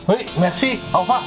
Oui, merci, au revoir.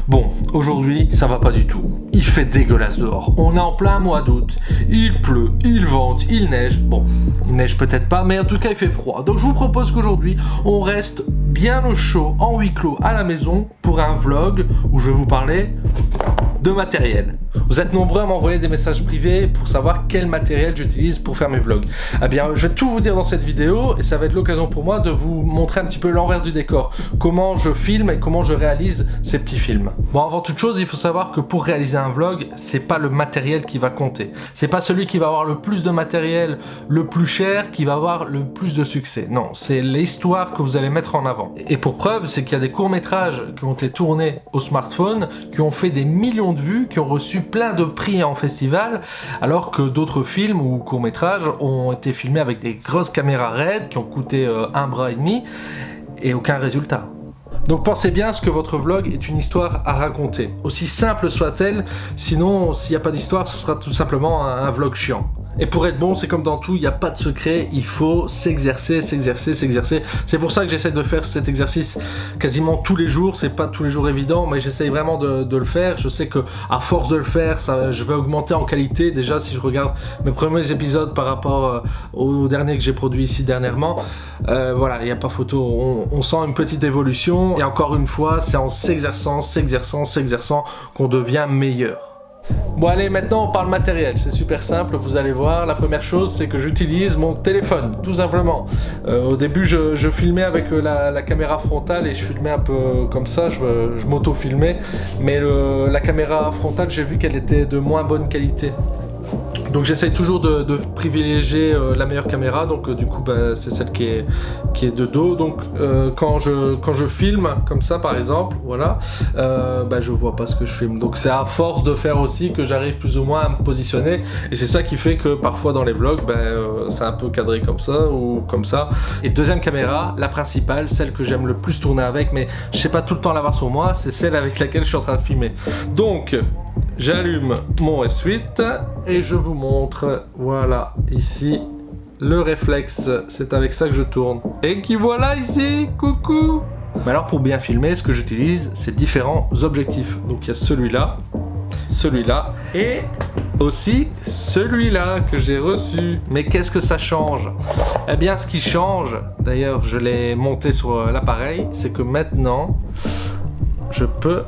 Bon, aujourd'hui, ça va pas du tout. Il fait dégueulasse dehors. On est en plein mois d'août. Il pleut, il vente, il neige. Bon, il neige peut-être pas, mais en tout cas, il fait froid. Donc, je vous propose qu'aujourd'hui, on reste bien au chaud, en huis clos, à la maison, pour un vlog où je vais vous parler de matériel. Vous êtes nombreux à m'envoyer des messages privés pour savoir quel matériel j'utilise pour faire mes vlogs. Eh bien, je vais tout vous dire dans cette vidéo et ça va être l'occasion pour moi de vous montrer un petit peu l'envers du décor. Comment je filme et comment je réalise ces petits films. Bon, avant toute chose, il faut savoir que pour réaliser un vlog, c'est pas le matériel qui va compter. C'est pas celui qui va avoir le plus de matériel, le plus cher, qui va avoir le plus de succès. Non, c'est l'histoire que vous allez mettre en avant. Et pour preuve, c'est qu'il y a des courts-métrages qui ont été tournés au smartphone, qui ont fait des millions de vues, qui ont reçu plein de prix en festival, alors que d'autres films ou courts-métrages ont été filmés avec des grosses caméras RED qui ont coûté un bras et demi et aucun résultat. Donc pensez bien à ce que votre vlog est une histoire à raconter, aussi simple soit-elle, sinon s'il n'y a pas d'histoire, ce sera tout simplement un vlog chiant. Et pour être bon, c'est comme dans tout, il n'y a pas de secret, il faut s'exercer, s'exercer, s'exercer. C'est pour ça que j'essaie de faire cet exercice quasiment tous les jours. C'est pas tous les jours évident, mais j'essaie vraiment de le faire. Je sais que à force de le faire, je vais augmenter en qualité. Déjà, si je regarde mes premiers épisodes par rapport aux derniers que j'ai produits ici dernièrement, voilà, il n'y a pas photo. On sent une petite évolution. Et encore une fois, c'est en s'exerçant qu'on devient meilleur. Bon allez, maintenant on parle matériel, c'est super simple, vous allez voir. La première chose, c'est que j'utilise mon téléphone, tout simplement. Au début je filmais avec la caméra frontale et je filmais un peu comme ça, je m'auto-filmais. Mais la caméra frontale, j'ai vu qu'elle était de moins bonne qualité. Donc j'essaye toujours de privilégier la meilleure caméra, donc du coup c'est celle qui est de dos. Donc quand je filme comme ça par exemple, voilà, je vois pas ce que je filme. Donc c'est à force de faire aussi que j'arrive plus ou moins à me positionner, et c'est ça qui fait que parfois dans les vlogs c'est un peu cadré comme ça ou comme ça. Et deuxième caméra, la principale, celle que j'aime le plus tourner avec, mais je sais pas tout le temps l'avoir sur moi, c'est celle avec laquelle je suis en train de filmer. Donc j'allume mon S8 et je vous montre, voilà, ici, le réflexe, c'est avec ça que je tourne. Et qui voilà ici, coucou. Mais alors pour bien filmer, ce que j'utilise, c'est différents objectifs. Donc il y a celui-là, et aussi celui-là que j'ai reçu. Mais qu'est-ce que ça change? Eh bien ce qui change, d'ailleurs je l'ai monté sur l'appareil, c'est que maintenant, je peux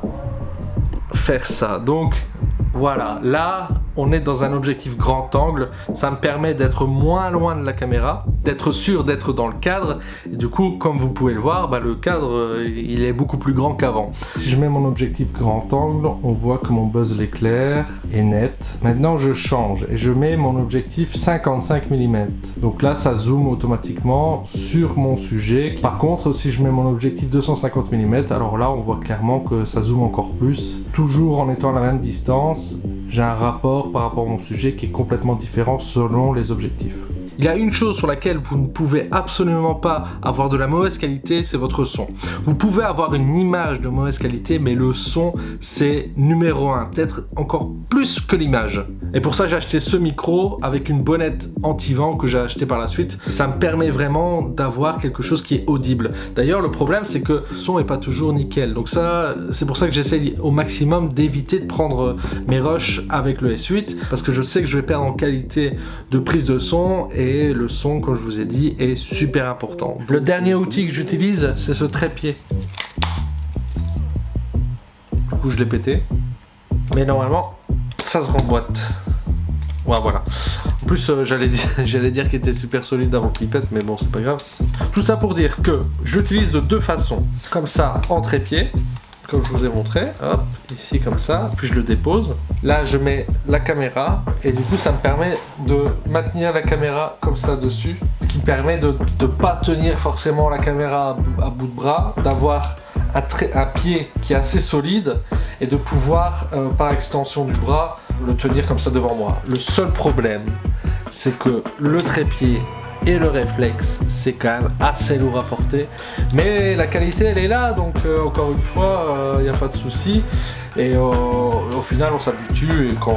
faire ça. Donc voilà, là on est dans un objectif grand angle, ça me permet d'être moins loin de la caméra, d'être sûr d'être dans le cadre, et du coup comme vous pouvez le voir, le cadre il est beaucoup plus grand qu'avant. Si je mets mon objectif grand angle, on voit que mon buzz l'éclair est net. Maintenant je change et je mets mon objectif 55 mm. Donc là ça zoome automatiquement sur mon sujet. Par contre si je mets mon objectif 250 mm, alors là on voit clairement que ça zoome encore plus. Toujours en étant à la même distance, j'ai un rapport par rapport à mon sujet qui est complètement différent selon les objectifs. Il y a une chose sur laquelle vous ne pouvez absolument pas avoir de la mauvaise qualité, c'est votre son. Vous pouvez avoir une image de mauvaise qualité, mais le son, c'est numéro 1, peut-être encore plus que l'image. Et pour ça, j'ai acheté ce micro avec une bonnette anti-vent que j'ai acheté par la suite. Et ça me permet vraiment d'avoir quelque chose qui est audible. D'ailleurs, le problème, c'est que le son n'est pas toujours nickel. Donc ça, c'est pour ça que j'essaye au maximum d'éviter de prendre mes rushs avec le S8, parce que je sais que je vais perdre en qualité de prise de son, et le son, comme je vous ai dit, est super important. Le dernier outil que j'utilise, c'est ce trépied. Du coup, je l'ai pété. Mais normalement, ça se remboîte. Ouais, voilà. En plus, j'allais dire qu'il était super solide avant qu'il pète, mais bon, c'est pas grave. Tout ça pour dire que j'utilise de deux façons. Comme ça, en trépied, comme je vous ai montré, hop, ici comme ça, puis je le dépose. Là, je mets la caméra, et du coup, ça me permet de maintenir la caméra comme ça dessus, ce qui permet de ne pas tenir forcément la caméra à bout de bras, d'avoir un pied qui est assez solide et de pouvoir, par extension du bras, le tenir comme ça devant moi. Le seul problème, c'est que le trépied et le réflexe, c'est quand même assez lourd à porter, mais la qualité elle est là, donc encore une fois, il n'y a pas de souci. Et au final on s'habitue, et quand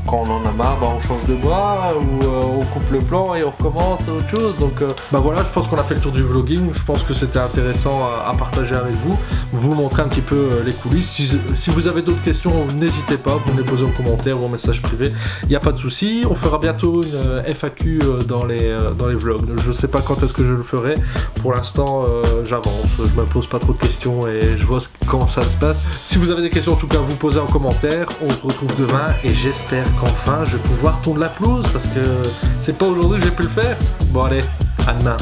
on en a marre, on change de bras ou on coupe le plan et on recommence autre chose. Donc voilà, je pense qu'on a fait le tour du vlogging. Je pense que c'était intéressant à partager avec vous montrer un petit peu les coulisses. Si vous avez d'autres questions, n'hésitez pas, vous me les posez en commentaire ou en message privé, il n'y a pas de souci. On fera bientôt une FAQ dans les vlogs. Je sais pas quand est-ce que je le ferai, pour l'instant j'avance, je me pose pas trop de questions et je vois comment ça se passe. Si vous avez des questions, en tout cas vous posez en commentaire. On se retrouve demain et j'espère qu'enfin je vais pouvoir tourner la pelouse, parce que c'est pas aujourd'hui que j'ai pu le faire. Bon allez, à demain.